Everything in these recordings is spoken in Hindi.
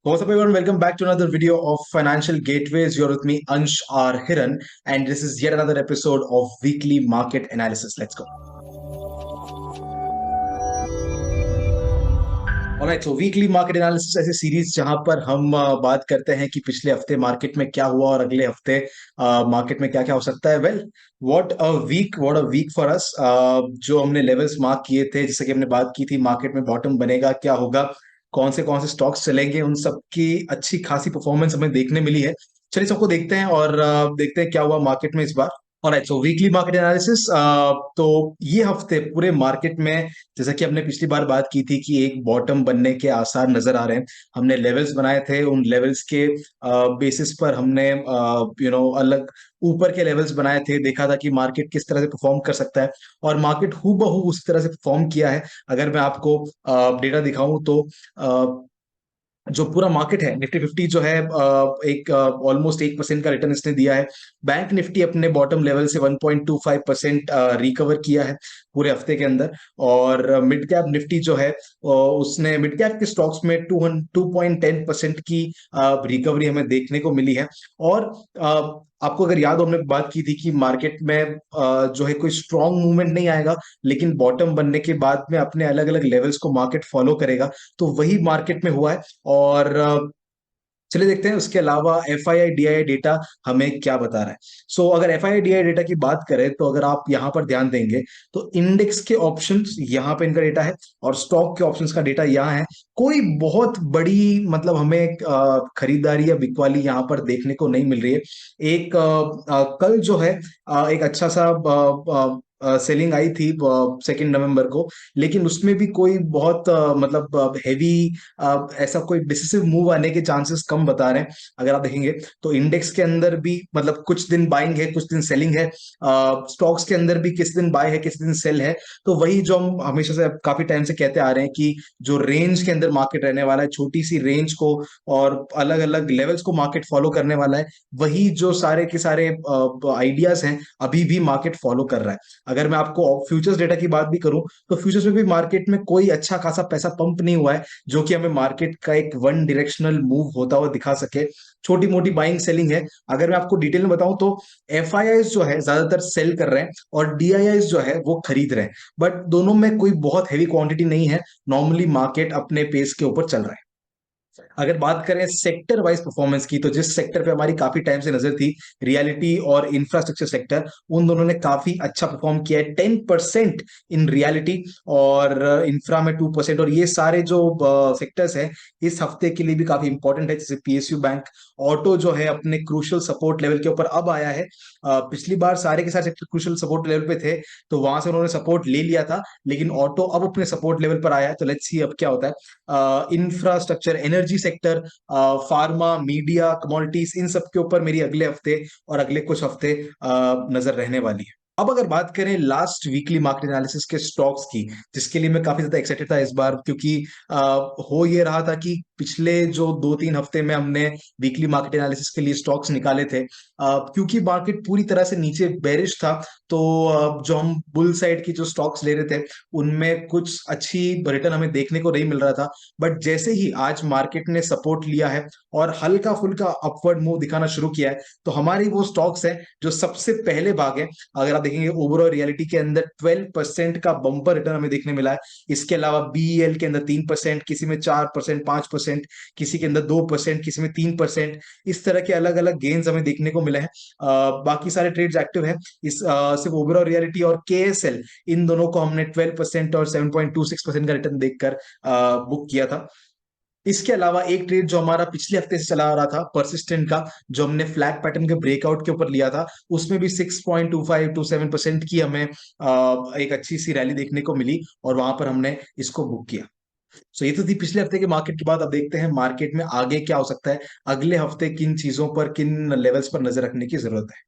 What's up, everyone? Welcome back to another video of Financial Gateways. You're with me, Ansh R. Hiran, and this is yet another episode of Weekly Market Analysis. Let's go. Alright, so weekly market analysis ऐसी सीरीज जहां पर हम बात करते हैं कि पिछले हफ्ते मार्केट में क्या हुआ और अगले हफ्ते मार्केट में क्या क्या हो सकता है। Well, what a week for us. जो हमने लेवल्स मार्क किए थे, जैसे कि हमने बात की थी मार्केट में बॉटम बनेगा, क्या होगा, कौन से स्टॉक्स चलेंगे, उन सब की अच्छी खासी परफॉर्मेंस हमें देखने मिली है। चलिए सबको देखते हैं और देखते हैं क्या हुआ मार्केट में इस बार। Alright, so weekly market analysis. तो ये हफ्ते पूरे मार्केट में, जैसा कि हमने पिछली बार बात की थी कि एक बॉटम बनने के आसार नजर आ रहे हैं। हमने लेवल्स बनाए थे, उन लेवल्स के बेसिस पर हमने अलग ऊपर के लेवल्स बनाए थे, देखा था कि मार्केट किस तरह से परफॉर्म कर सकता है, और मार्केट हूबहू उस तरह से परफॉर्म किया है। अगर मैं आपको डेटा दिखाऊं तो जो पूरा मार्केट है, निफ्टी 50 जो है एक ऑलमोस्ट 1% का रिटर्न इसने दिया है। बैंक निफ्टी अपने बॉटम लेवल से 1.25% रिकवर किया है पूरे हफ्ते के अंदर। और मिड कैप निफ्टी जो है उसने मिड कैप के स्टॉक्स में 2.10% की रिकवरी हमें देखने को मिली है। और आपको अगर याद हो, हमने बात की थी कि मार्केट में जो है कोई स्ट्रॉन्ग मूवमेंट नहीं आएगा, लेकिन बॉटम बनने के बाद में अपने अलग अलग लेवल्स को मार्केट फॉलो करेगा। तो वही मार्केट में हुआ है। और चलिए देखते हैं उसके अलावा F I I D I data हमें क्या बता रहा है। अगर F I I D I data की बात करें तो अगर आप यहाँ पर ध्यान देंगे तो इंडेक्स के ऑप्शंस यहाँ पे इनका डेटा है और स्टॉक के ऑप्शंस का डेटा यहाँ है। कोई बहुत बड़ी मतलब हमें खरीदारी या बिकवाली यहाँ पर देखने को नहीं मिल रही है। एक कल जो है एक अच्छा सा सेलिंग आई थी 2 नवंबर को, लेकिन उसमें भी कोई बहुत मतलब हैवी ऐसा कोई डिसिसिव मूव आने के चांसेस कम बता रहे हैं। अगर आप देखेंगे तो इंडेक्स के अंदर भी मतलब कुछ दिन बाइंग है, कुछ दिन सेलिंग है। स्टॉक्स के अंदर भी किस दिन बाय है, किस दिन सेल है। तो वही जो हम हमेशा से काफी टाइम से कहते आ रहे हैं कि जो रेंज के अंदर मार्केट रहने वाला है, छोटी सी रेंज को और अलग अलग लेवल्स को मार्केट फॉलो करने वाला है, वही जो सारे के सारे आइडियाज हैं अभी भी मार्केट फॉलो कर रहा है। अगर मैं आपको फ्यूचर्स डेटा की बात भी करूं तो फ्यूचर्स में भी मार्केट में कोई अच्छा खासा पैसा पंप नहीं हुआ है जो कि हमें मार्केट का एक वन डायरेक्शनल मूव होता हुआ दिखा सके। छोटी मोटी बाइंग सेलिंग है। अगर मैं आपको डिटेल में बताऊं तो एफ आई आई जो है ज्यादातर सेल कर रहे हैं और डी आई आई जो है वो खरीद रहे हैं, बट दोनों में कोई बहुत हैवी क्वांटिटी नहीं है। नॉर्मली मार्केट अपने पेस के ऊपर चल रहा है। अगर बात करें सेक्टर वाइज परफॉर्मेंस की, तो जिस सेक्टर पे हमारी काफी टाइम से नजर थी, रियलिटी और इंफ्रास्ट्रक्चर सेक्टर, उन दोनों ने काफी अच्छा परफॉर्म किया है। 10% इन रियलिटी और इंफ्रा में 2%। और ये सारे जो सेक्टर्स हैं इस हफ्ते के लिए भी काफी इंपॉर्टेंट है, जैसे पीएसयू बैंक। ऑटो जो है अपने क्रूशियल सपोर्ट लेवल के ऊपर अब आया है। पिछली बार सारे के सारे सेक्टर क्रूशियल सपोर्ट लेवल पे थे, तो वहां से उन्होंने सपोर्ट ले लिया था, लेकिन ऑटो अब अपने सपोर्ट लेवल पर आया है। तो लेट्स सी अब क्या होता है। Infrastructure, energy sector, pharma, media, commodities, इन सब के ऊपर मेरी अगले हफ्ते और अगले कुछ हफ्ते नजर रहने वाली है। अब अगर बात करें लास्ट वीकली मार्केट एनालिसिस के स्टॉक्स की, जिसके लिए मैं काफी ज्यादा एक्साइटेड था इस बार, क्योंकि हो ये रहा था कि पिछले जो 2-3 हफ्ते में हमने वीकली मार्केट एनालिसिस के लिए स्टॉक्स निकाले थे, क्योंकि मार्केट पूरी तरह से नीचे बेरिश था। तो जो हम बुल साइड की जो स्टॉक्स ले रहे थे उनमें कुछ अच्छी रिटर्न हमें देखने को नहीं मिल रहा था। बट जैसे ही आज मार्केट ने सपोर्ट लिया है और हल्का फुल्का अपवर्ड मूव दिखाना शुरू किया है, तो हमारी वो स्टॉक्स हैं जो सबसे पहले भागे। अगर आप देखेंगे ओवरऑल रियलिटी के अंदर 12% का बम्पर रिटर्न हमें देखने मिला है। इसके अलावा बीईएल के अंदर 3%, किसी में 4%, 5%, किसी के अंदर 2%, किसी में 3%। इस तरह के अलग अलग गेन्स हमें देखने को मिले हैं। बाकी सारे ट्रेड्स एक्टिव है। इस सिर्फ ओवरऑल रियलिटी और केएसएल, इन दोनों को हमने 12% और 7.26% का रिटर्न देखकर बुक किया था। इसके अलावा एक ट्रेड जो हमारा पिछले हफ्ते से चला आ रहा था, परसिस्टेंट का, जो हमने फ्लैग पैटर्न के ब्रेकआउट के ऊपर लिया था, उसमें भी 6.25 टू 7% की हमें एक अच्छी सी रैली देखने को मिली और वहां पर हमने इसको बुक किया। ये तो थी पिछले हफ्ते के मार्केट की बात। अब देखते हैं मार्केट में आगे क्या हो सकता है, अगले हफ्ते किन चीजों पर, किन लेवल्स पर नजर रखने की जरूरत है।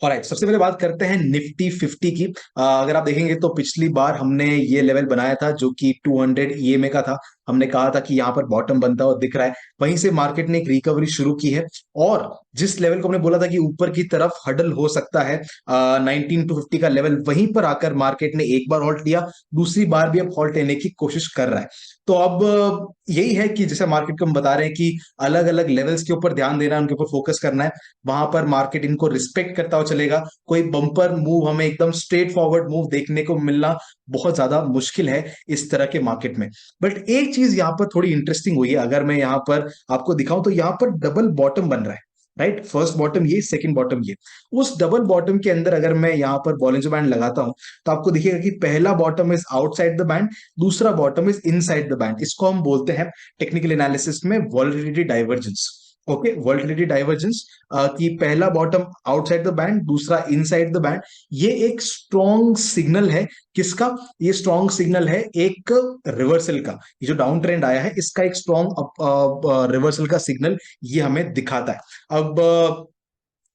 ऑलराइट, सबसे पहले बात करते हैं निफ्टी 50 की। अगर आप देखेंगे तो पिछली बार हमने ये लेवल बनाया था जो कि 200 ईएमए का था। हमने कहा था कि यहाँ पर बॉटम बनता हुआ दिख रहा है, वहीं से मार्केट ने एक रिकवरी शुरू की है। और जिस लेवल को हमने बोला था कि ऊपर की तरफ हडल हो सकता है 19 to 50 का लेवल, वहीं पर आकर मार्केट ने एक बार हॉल्ट लिया, दूसरी बार भी अब हॉल्ट लेने की कोशिश कर रहा है। तो अब यही है कि जैसे मार्केट को हम बता रहे हैं कि अलग अलग लेवल्स के ऊपर ध्यान देना है, उनके ऊपर फोकस करना है, वहां पर मार्केट इनको रिस्पेक्ट करता हुआ चलेगा। कोई बम्पर मूव, हमें एकदम स्ट्रेट फॉरवर्ड मूव देखने को मिलना बहुत ज्यादा मुश्किल है इस तरह के मार्केट में। बट एक चीज यहाँ पर थोड़ी इंटरेस्टिंग हुई है, अगर मैं यहाँ पर आपको दिखाऊं तो यहाँ पर डबल बॉटम बन रहा है, राइट। फर्स्ट बॉटम ये, सेकंड बॉटम ये। उस डबल बॉटम के अंदर अगर मैं यहाँ पर बॉलिंजर बैंड लगाता हूं तो आपको दिखेगा कि पहला bottom is outside the band, दूसरा bottom is inside the band. इसको हम बोलते हैं टेक्निकल एनालिसिस में volatility divergence. Okay, volatility divergence कि पहला बॉटम आउटसाइड द बैंड, दूसरा इनसाइड द बैंड। ये एक स्ट्रॉन्ग सिग्नल है। किसका? ये स्ट्रॉन्ग सिग्नल है एक रिवर्सल का। ये जो डाउन ट्रेंड आया है इसका एक स्ट्रॉन्ग रिवर्सल का सिग्नल ये हमें दिखाता है। अब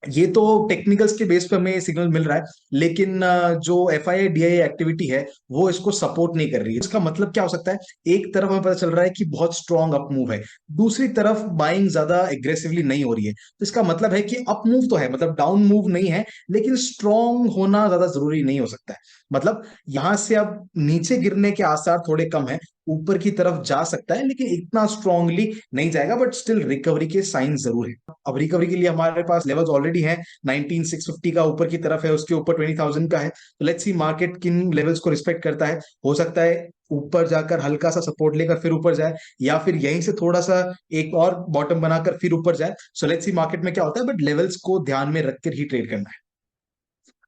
ये तो टेक्निकल्स के बेस पे हमें सिग्नल मिल रहा है, लेकिन जो F I D I activity है वो इसको सपोर्ट नहीं कर रही है। इसका मतलब क्या हो सकता है? एक तरफ हमें पता चल रहा है कि बहुत स्ट्रॉन्ग अप मूव है, दूसरी तरफ बाइंग ज्यादा एग्रेसिवली नहीं हो रही है। तो इसका मतलब है कि अप मूव तो है, मतलब डाउन मूव नहीं है, लेकिन स्ट्रॉन्ग होना ज्यादा जरूरी नहीं हो सकता है। मतलब यहां से अब नीचे गिरने के आसार थोड़े कम है, ऊपर की तरफ जा सकता है लेकिन इतना स्ट्रांगली नहीं जाएगा, बट स्टिल रिकवरी के साइन जरूर है। अब रिकवरी के लिए हमारे पास लेवल्स ऑलरेडी हैं। 19650 का ऊपर की तरफ है, उसके ऊपर 20000 का है। तो लेट्स सी मार्केट किन लेवल्स को रिस्पेक्ट करता है। हो सकता है ऊपर जाकर हल्का सा सपोर्ट लेकर फिर ऊपर जाए, या फिर यहीं से थोड़ा सा एक और बॉटम बनाकर फिर ऊपर जाए। सो लेट्स सी मार्केट में क्या होता है, बट लेवल्स को ध्यान में रखकर ही ट्रेड करना है।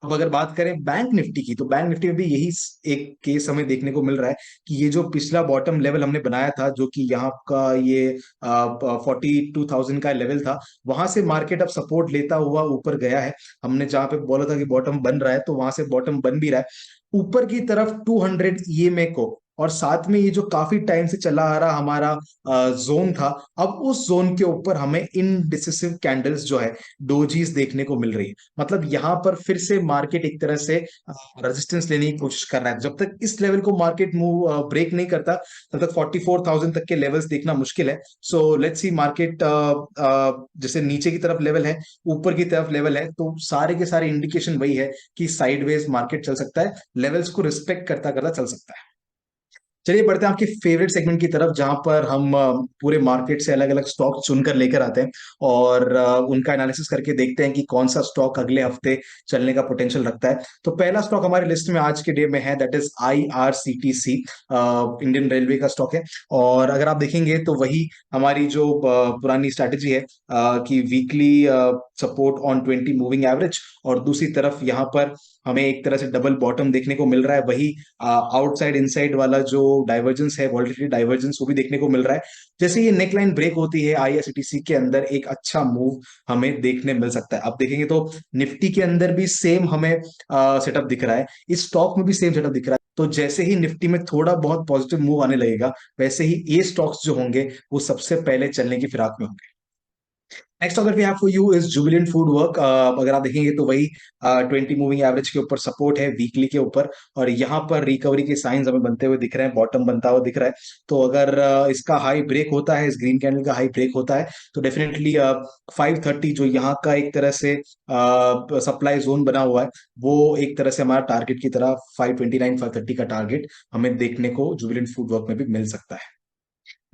अब अगर बात करें बैंक निफ्टी की, तो बैंक निफ्टी में भी यही एक केस हमें देखने को मिल रहा है कि ये जो पिछला बॉटम लेवल हमने बनाया था, जो कि यहाँ का ये 42,000 का लेवल था, वहां से मार्केट अब सपोर्ट लेता हुआ ऊपर गया है। हमने जहां पे बोला था कि बॉटम बन रहा है, तो वहां से बॉटम बन भी रहा है ऊपर की तरफ 200 ईएमए को। और साथ में ये जो काफी टाइम से चला आ रहा हमारा जोन था, अब उस जोन के ऊपर हमें इनडिसिसिव कैंडल्स जो है, डोजीज देखने को मिल रही है। मतलब यहाँ पर फिर से मार्केट एक तरह से रेजिस्टेंस लेने की कोशिश कर रहा है। जब तक इस लेवल को मार्केट मूव ब्रेक नहीं करता, तब तक 44,000 तक के लेवल्स देखना मुश्किल है। सो लेट्स सी मार्केट जैसे नीचे की तरफ लेवल है, ऊपर की तरफ लेवल है, तो सारे के सारे इंडिकेशन वही है कि साइडवेज मार्केट चल सकता है, लेवल्स को रिस्पेक्ट करता करता चल सकता है। चलिए बढ़ते हैं आपके फेवरेट सेगमेंट की तरफ, जहां पर हम पूरे मार्केट से अलग अलग स्टॉक चुनकर लेकर आते हैं और उनका एनालिसिस करके देखते हैं कि कौन सा स्टॉक अगले हफ्ते चलने का पोटेंशियल रखता है। तो पहला स्टॉक हमारी लिस्ट में आज के डे में है, that is IRCTC, Indian railway का स्टॉक है। और अगर आप देखेंगे तो वही हमारी जो पुरानी स्ट्रैटेजी है कि weekly support on 20 moving average, और दूसरी तरफ यहाँ पर हमें एक तरह से डबल बॉटम देखने को मिल रहा है। वही आउटसाइड इनसाइड वाला जो डाइवर्जेंस है, वॉलेटिलिटी डाइवर्जेंस, वो भी देखने को मिल रहा है। जैसे ये नेकलाइन ब्रेक होती है IRCTC के अंदर, एक अच्छा मूव हमें देखने मिल सकता है। अब देखेंगे तो निफ्टी के अंदर भी सेम हमें सेटअप दिख रहा है, इस स्टॉक में भी सेम सेटअप दिख रहा है। तो जैसे ही निफ्टी में थोड़ा बहुत पॉजिटिव मूव आने लगेगा, वैसे ही ये स्टॉक्स जो होंगे वो सबसे पहले चलने की फिराक में होंगे। नेक्स्ट अगर we have for you is Jubilant Food Work. अगर आप देखेंगे तो वही 20 मूविंग एवरेज के ऊपर सपोर्ट है, वीकली के ऊपर, और यहाँ पर रिकवरी के साइंस हमें बनते हुए दिख रहे हैं, बॉटम बनता हुआ दिख रहा है। तो अगर इसका हाई ब्रेक होता है, इस ग्रीन कैंडल का हाई ब्रेक होता है, तो डेफिनेटली 530 जो यहाँ का एक तरह से सप्लाई जोन बना हुआ है, वो एक तरह से हमारा टारगेट की तरह 529 530 का टारगेट हमें देखने को जुबिलेंट फूड वर्क में भी मिल सकता है।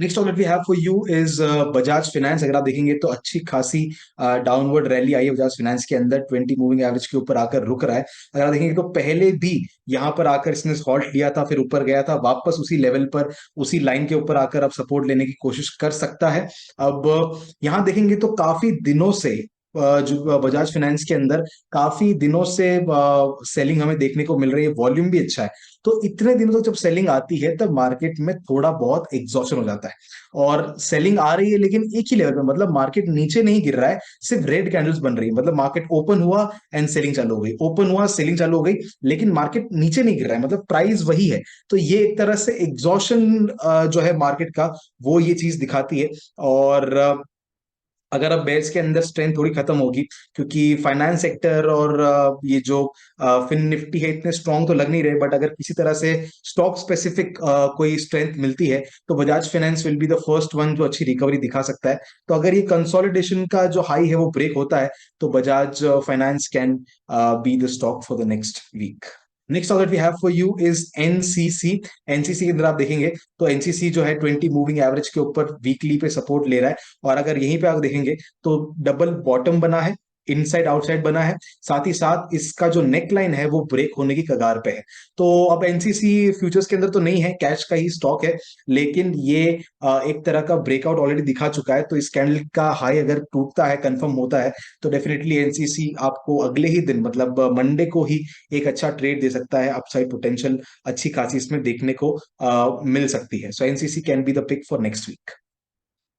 Next topic we have for you is Bajaj Finance. अगर आप देखेंगे तो अच्छी खासी डाउनवर्ड रैली आई है बजाज फाइनेंस के अंदर, 20 मूविंग एवरेज के ऊपर आकर रुक रहा है। अगर आप देखेंगे तो पहले भी यहाँ पर आकर इसने हॉल्ट लिया था, फिर ऊपर गया था, वापस उसी लेवल पर, उसी लाइन के ऊपर आकर अब सपोर्ट लेने की कोशिश कर सकता है। अब यहाँ देखेंगे तो काफी दिनों से जो बजाज फाइनेंस के अंदर काफी दिनों से सेलिंग हमें देखने को मिल रही है, वॉल्यूम भी अच्छा है। तो इतने दिनों तक जब सेलिंग आती है तब मार्केट में थोड़ा बहुत एग्जॉशन हो जाता है। और सेलिंग आ रही है लेकिन एक ही लेवल पे, मतलब मार्केट नीचे नहीं गिर रहा है, सिर्फ रेड कैंडल्स बन रही है। मतलब मार्केट ओपन हुआ एंड सेलिंग चालू हो गई, ओपन हुआ सेलिंग चालू हो गई, लेकिन मार्केट नीचे नहीं गिर रहा है, मतलब प्राइस वही है। तो ये एक तरह से एग्जॉशन जो है मार्केट का, वो ये चीज दिखाती है। और अगर अब बेयर्स के अंदर स्ट्रेंथ थोड़ी खत्म होगी, क्योंकि फाइनेंस सेक्टर और ये जो फिन निफ्टी है इतने स्ट्रांग तो लग नहीं रहे, बट अगर किसी तरह से स्टॉक स्पेसिफिक कोई स्ट्रेंथ मिलती है तो Bajaj finance will be the first one जो अच्छी रिकवरी दिखा सकता है। तो अगर ये कंसोलिडेशन का जो हाई है वो ब्रेक होता है तो Bajaj Finance can be the stock for the next week. Next order we have for you is NCC. NCC के अंदर आप देखेंगे तो एनसीसी जो है 20 मूविंग एवरेज के ऊपर वीकली पे सपोर्ट ले रहा है, और अगर यहीं पे आप देखेंगे तो डबल बॉटम बना है, इनसाइड आउटसाइड बना है, साथ ही साथ इसका जो नेक लाइन है वो ब्रेक होने की कगार पे है। तो अब एनसीसी फ्यूचर्स के अंदर तो नहीं है, कैश का ही स्टॉक है, लेकिन ये एक तरह का ब्रेकआउट ऑलरेडी दिखा चुका है। तो इस कैंडल का हाई अगर टूटता है, कंफर्म होता है, तो डेफिनेटली एनसीसी आपको अगले ही दिन मतलब मंडे को ही एक अच्छा ट्रेड दे सकता है। अपसाइड पोटेंशियल अच्छी खासी इसमें देखने को मिल सकती है। So NCC can be the pick for next week.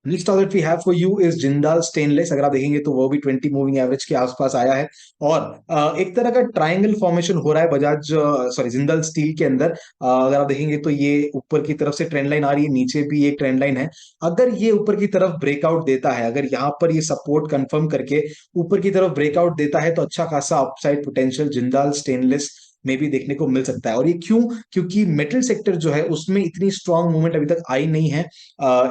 Next target we have for you is Jindal stainless. अगर आप देखेंगे तो वो भी 20 मूविंग एवरेज के आसपास आया है, और एक तरह का ट्रायंगल फॉर्मेशन हो रहा है बजाज सॉरी जिंदाल स्टील के अंदर। अगर आप देखेंगे तो ये ऊपर की तरफ से ट्रेंड लाइन आ रही है, नीचे भी एक ट्रेंड लाइन है। अगर ये ऊपर की तरफ ब्रेकआउट देता है, अगर यहाँ पर ये सपोर्ट कंफर्म करके ऊपर की तरफ ब्रेकआउट देता है, तो अच्छा खासा अपसाइड पोटेंशियल जिंदाल स्टेनलेस में भी देखने को मिल सकता है। और ये क्यों? क्योंकि मेटल सेक्टर जो है उसमें इतनी स्ट्रांग मूवमेंट अभी तक आई नहीं है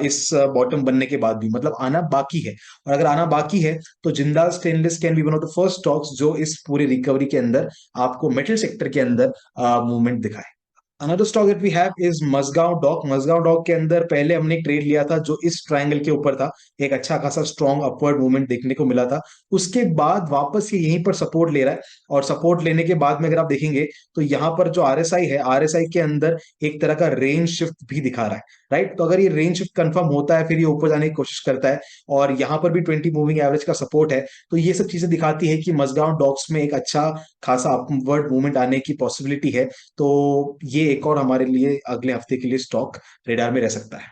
इस बॉटम बनने के बाद भी, मतलब आना बाकी है। और अगर आना बाकी है तो Jindal stainless can be one of the first stocks जो इस पूरे रिकवरी के अंदर आपको मेटल सेक्टर के अंदर मूवमेंट दिखाए। Another stock that we have is Mazagaon Dock. Mazagaon Dock के अंदर पहले हमने एक ट्रेड लिया था जो इस ट्रायंगल के ऊपर था, एक अच्छा खासा स्ट्रॉन्ग अपवर्ड मूवमेंट देखने को मिला था। उसके बाद वापस ये यहीं पर सपोर्ट ले रहा है, और सपोर्ट लेने के बाद में अगर आप देखेंगे तो यहाँ पर जो आरएसआई है, आरएसआई के अंदर एक तरह का रेंज शिफ्ट भी दिखा रहा है, राइट। तो अगर ये रेंज शिफ्ट कंफर्म होता है फिर ये ऊपर जाने की कोशिश करता है, और यहाँ पर भी 20 मूविंग एवरेज का सपोर्ट है। तो ये सब चीजें दिखाती है कि मजगांव डॉक्स में एक अच्छा खासा अपवर्ड मूवमेंट आने की पॉसिबिलिटी है। तो ये एक और हमारे लिए अगले हफ्ते के लिए स्टॉक रेडार में रह सकता है।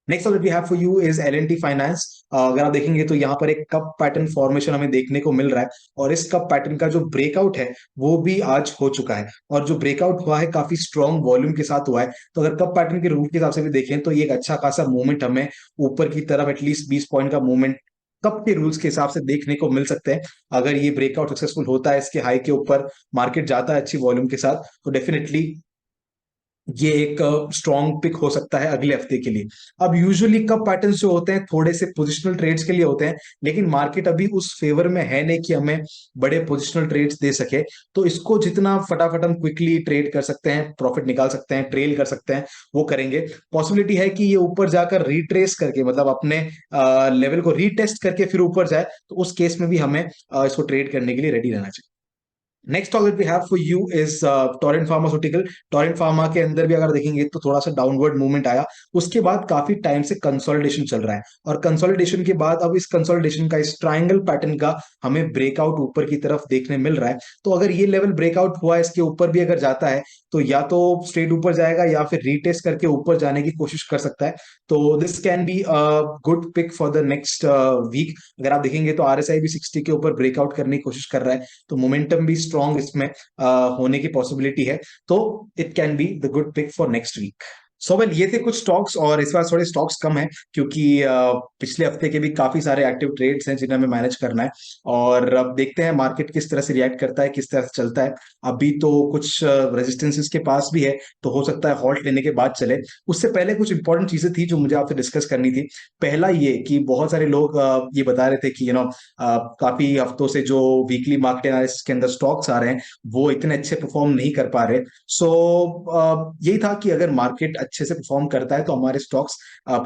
Next we have for you is L and T Finance. अगर आप देखेंगे तो यहाँ पर एक कप पैटर्न फॉर्मेशन हमें देखने को मिल रहा है, और इस कप पैटर्न का जो ब्रेकआउट है वो भी आज हो चुका है, और जो ब्रेकआउट हुआ है काफी स्ट्रॉन्ग वॉल्यूम के साथ हुआ है। तो अगर कप पैटर्न के रूल के हिसाब से भी देखें तो ये एक अच्छा खासा मूवमेंट हमें ऊपर की तरफ एटलीस्ट 20 पॉइंट का मूवमेंट कप के रूल्स के हिसाब से देखने को मिल सकते हैं। अगर ये ब्रेकआउट सक्सेसफुल होता है, इसके हाई के ऊपर मार्केट जाता है अच्छी वॉल्यूम के साथ, तो डेफिनेटली ये एक स्ट्रॉन्ग पिक हो सकता है अगले हफ्ते के लिए। अब यूजुअली कप पैटर्न्स जो होते हैं थोड़े से पोजिशनल ट्रेड्स के लिए होते हैं, लेकिन मार्केट अभी उस फेवर में है नहीं कि हमें बड़े पोजिशनल ट्रेड्स दे सके। तो इसको जितना फटाफट हम क्विकली ट्रेड कर सकते हैं, प्रॉफिट निकाल सकते हैं, ट्रेल कर सकते हैं, वो करेंगे। पॉसिबिलिटी है कि ये ऊपर जाकर रिट्रेस करके, मतलब अपने लेवल को रीटेस्ट करके फिर ऊपर जाए, तो उस केस में भी हमें इसको ट्रेड करने के लिए रेडी रहना चाहिए। Next topic we have for you is Torrent Pharmaceutical. Torrent Pharma के अंदर भी अगर देखेंगे तो थोड़ा सा डाउनवर्ड मूवमेंट आया, उसके बाद काफी टाइम से कंसोलिडेशन चल रहा है, और कंसोलिडेशन के बाद अब इस कंसोलिडेशन का, इस ट्रायंगल पैटर्न का हमें ब्रेकआउट ऊपर की तरफ देखने मिल रहा है। तो अगर ये लेवल ब्रेकआउट हुआ, इसके ऊपर भी अगर जाता है तो या तो स्ट्रेट ऊपर जाएगा या फिर रीटेस्ट करके ऊपर जाने की कोशिश कर सकता है। तो this can be good pick for the next week. अगर आप देखेंगे तो आरएसआई भी 60 के ऊपर ब्रेकआउट करने की कोशिश कर रहा है, तो मोमेंटम भी स्ट्रॉन्ग इसमें होने की पॉसिबिलिटी है। तो it can be the good pick for next week. So well, ये थे कुछ स्टॉक्स, और इस बार थोड़े स्टॉक्स कम है क्योंकि पिछले हफ्ते के भी काफी सारे एक्टिव ट्रेड्स हैं जिन्हें हमें मैनेज करना है, और अब देखते हैं मार्केट किस तरह से रिएक्ट करता है, किस तरह से चलता है। अभी तो कुछ रेजिस्टेंसेस के पास भी है, तो हो सकता है हॉल्ट लेने के बाद चले। उससे पहले कुछ इंपॉर्टेंट चीजें थी जो मुझे आपसे डिस्कस करनी थी। पहला ये कि बहुत सारे लोग ये बता रहे थे कि काफी हफ्तों से जो वीकली मार्केट एनालिसिस के अंदर स्टॉक्स आ रहे हैं वो इतने अच्छे परफॉर्म नहीं कर पा रहे। सो यही था कि अगर मार्केट अच्छे से परफॉर्म करता है तो हमारे स्टॉक्स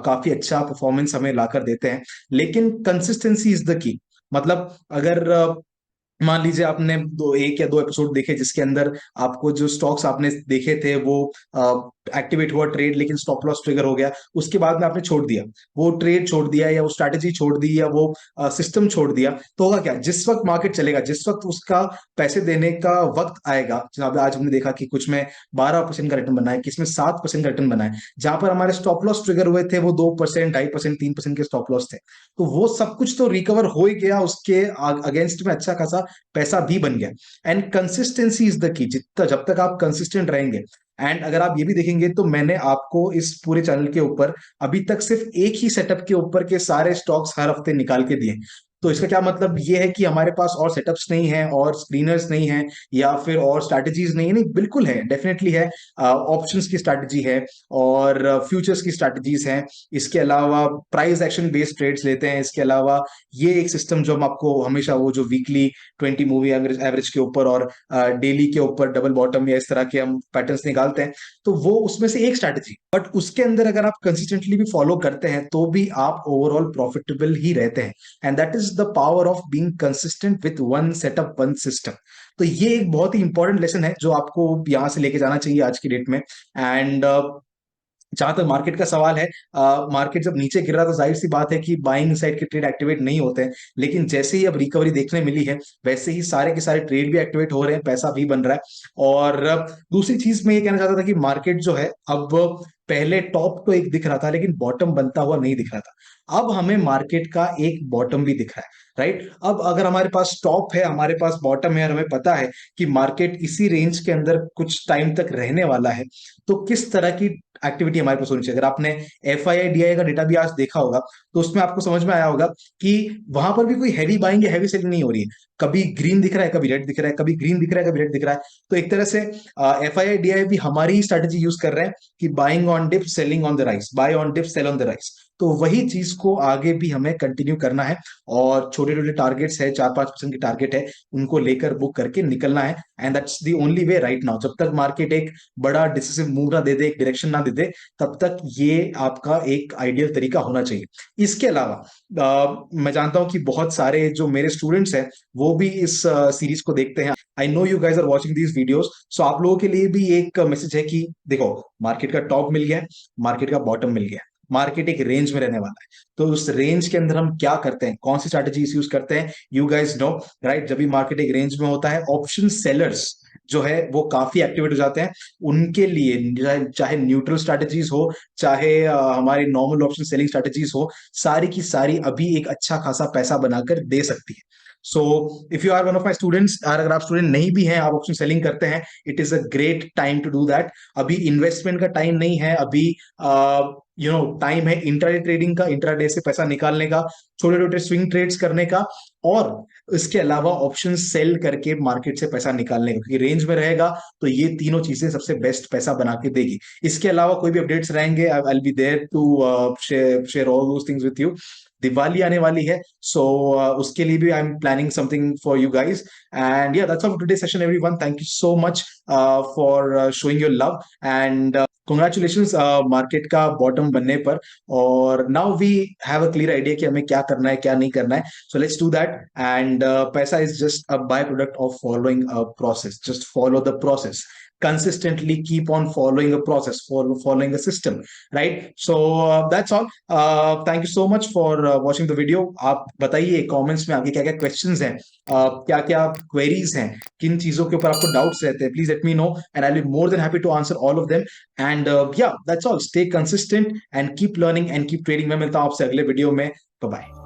काफी अच्छा परफॉर्मेंस हमें लाकर देते हैं, लेकिन कंसिस्टेंसी इज द की। मतलब अगर मान लीजिए आपने एक या दो एपिसोड देखे जिसके अंदर आपको जो स्टॉक्स आपने देखे थे वो एक्टिवेट हुआ ट्रेड, लेकिन स्टॉप लॉस ट्रिगर हो गया, उसके बाद में आपने छोड़ दिया, वो ट्रेड छोड़ दिया, या वो स्ट्रैटेजी छोड़ दी, या वो सिस्टम छोड़ दिया, तो होगा क्या? जिस वक्त मार्केट चलेगा, जिस वक्त उसका पैसे देने का वक्त आएगा, जहां आज हमने देखा कि कुछ में 12% का रिटर्न बना है, किसमें 7% का रिटर्न बना है, जहां पर हमारे स्टॉप लॉस ट्रिगर हुए थे वो 2%, 2.5%, 3% के स्टॉप लॉस थे, तो वो सब कुछ तो रिकवर हो ही गया, उसके अगेंस्ट में अच्छा खासा पैसा भी बन गया। And consistency is the key. जितना जब तक आप कंसिस्टेंट रहेंगे, एंड अगर आप ये भी देखेंगे तो मैंने आपको इस पूरे चैनल के ऊपर अभी तक सिर्फ एक ही सेटअप के ऊपर के सारे स्टॉक्स हर हफ्ते निकाल के दिए। तो इसका क्या मतलब ये है कि हमारे पास और सेटअप्स नहीं है और स्क्रीनर्स नहीं है या फिर और स्ट्रैटेजीज नहीं है? नहीं, बिल्कुल है, डेफिनेटली है। ऑप्शंस की स्ट्रैटेजी है और फ्यूचर्स की स्ट्रैटेजीज हैं। इसके अलावा प्राइस एक्शन बेस्ड ट्रेड्स लेते हैं। इसके अलावा ये एक सिस्टम जो हम आपको हमेशा वो जो वीकली 20 मूवी एवरेज के ऊपर और डेली के ऊपर डबल बॉटम या इस तरह के हम पैटर्न्स निकालते हैं, तो वो उसमें से एक स्ट्रैटेजी, बट उसके अंदर अगर आप कंसिस्टेंटली भी फॉलो करते हैं तो भी आप ओवरऑल प्रॉफिटेबल ही रहते हैं। And that is the power of being consistent with one setup one system. तो ये एक बहुत ही इंपॉर्टेंट लेसन है जो आपको यहां से लेके जाना चाहिए आज की डेट में। एंड जहां तक मार्केट का सवाल है, मार्केट जब नीचे गिर रहा तो जाहिर सी बात है कि बाइंग साइड के ट्रेड एक्टिवेट नहीं होते हैं, लेकिन जैसे ही अब रिकवरी देखने मिली है वैसे ही सारे के सारे ट्रेड भी एक्टिवेट हो रहे हैं, पैसा भी बन रहा है। और दूसरी चीज मैं ये कहना चाहता था कि मार्केट जो है अब, पहले टॉप तो एक दिख रहा था लेकिन बॉटम बनता हुआ नहीं दिख रहा था। अब हमें मार्केट का एक बॉटम भी दिख रहा है, राइट? अब अगर हमारे पास टॉप है, हमारे पास बॉटम है और हमें पता है कि मार्केट इसी रेंज के अंदर कुछ टाइम तक रहने वाला है, तो किस तरह की एक्टिविटी हमारे पास होनी चाहिए? अगर आपने FII DI का डेटा भी आज देखा होगा तो उसमें आपको समझ में आया होगा कि वहां पर भी कोई हैवी बाइंग या हैवी सेलिंग नहीं हो रही है। कभी ग्रीन दिख रहा है, कभी रेड दिख रहा है, कभी ग्रीन दिख रहा है, कभी रेड दिख रहा है। तो एक तरह से FII DI भी हमारी ही स्ट्रेटेजी यूज कर रहे हैं कि buying on dip, selling on the rise, buy on dip, sell on the rise. तो वही चीज को आगे भी हमें कंटिन्यू करना है और छोटे छोटे टारगेट्स है, 4-5% की टारगेट है, उनको लेकर बुक करके निकलना है। And that's the only way right now. जब तक मार्केट एक बड़ा डिसिसिव मूव ना दे दे, एक डायरेक्शन ना दे दे, तब तक ये आपका एक आइडियल तरीका होना चाहिए। इसके अलावा मैं जानता हूं कि बहुत सारे जो मेरे स्टूडेंट्स हैं वो भी इस सीरीज को देखते हैं। I know you guys are watching these videos, so आप लोगों के लिए भी एक मैसेज है कि देखो, मार्केट का टॉप मिल गया है, मार्केट का बॉटम मिल गया है, मार्केट एक रेंज में रहने वाला है। तो उस रेंज के अंदर हम क्या करते हैं, कौन सी स्ट्रैटेजीज यूज करते हैं, यू गाइज नो, राइट? जब भी मार्केट एक रेंज में होता है, ऑप्शन सेलर्स जो है वो काफी एक्टिवेट हो जाते हैं। उनके लिए चाहे न्यूट्रल स्ट्रैटेजीज हो, चाहे हमारे नॉर्मल ऑप्शन सेलिंग स्ट्रैटेजीज हो, सारी की सारी अभी एक अच्छा खासा पैसा बनाकर दे सकती है। So if you are one of my students, अगर आप स्टूडेंट नहीं भी हैं, आप ऑप्शन सेलिंग करते हैं, it is a great time to do that. अभी इन्वेस्टमेंट का टाइम नहीं है, अभी टाइम है इंट्राडे ट्रेडिंग का, इंट्राडे से पैसा निकालने का, छोटे छोटे स्विंग ट्रेड्स करने का, और इसके अलावा ऑप्शन सेल करके मार्केट से पैसा निकालने का, क्योंकि रेंज में रहेगा तो ये तीनों चीजें सबसे बेस्ट पैसा बना के देगी। इसके अलावा कोई भी अपडेट्स रहेंगे, I will be there to share all those things with you. Diwali आने वाली है, सो उसके लिए भी I am planning something for you guys. And yeah that's all for today session everyone. Thank you so much for showing your love and congratulations market का बॉटम बनने पर। और now we have a clear idea कि हमें क्या करना है, क्या नहीं करना है। So let's do that. And पैसा is just a by product of following a process. Just follow the process, consistently keep on following a process, following a system, right? So that's all. Thank you so much for watching the video. आप बताइए comments में आगे क्या क्या questions हैं, क्या क्या queries हैं, किन चीजों के ऊपर आपको doubts रहते हैं, please let me know and I'll be more than happy to answer all of them. And yeah, that's all. Stay consistent and keep learning and keep trading. मैं मिलता हूँ आपसे अगले वीडियो में। Bye bye.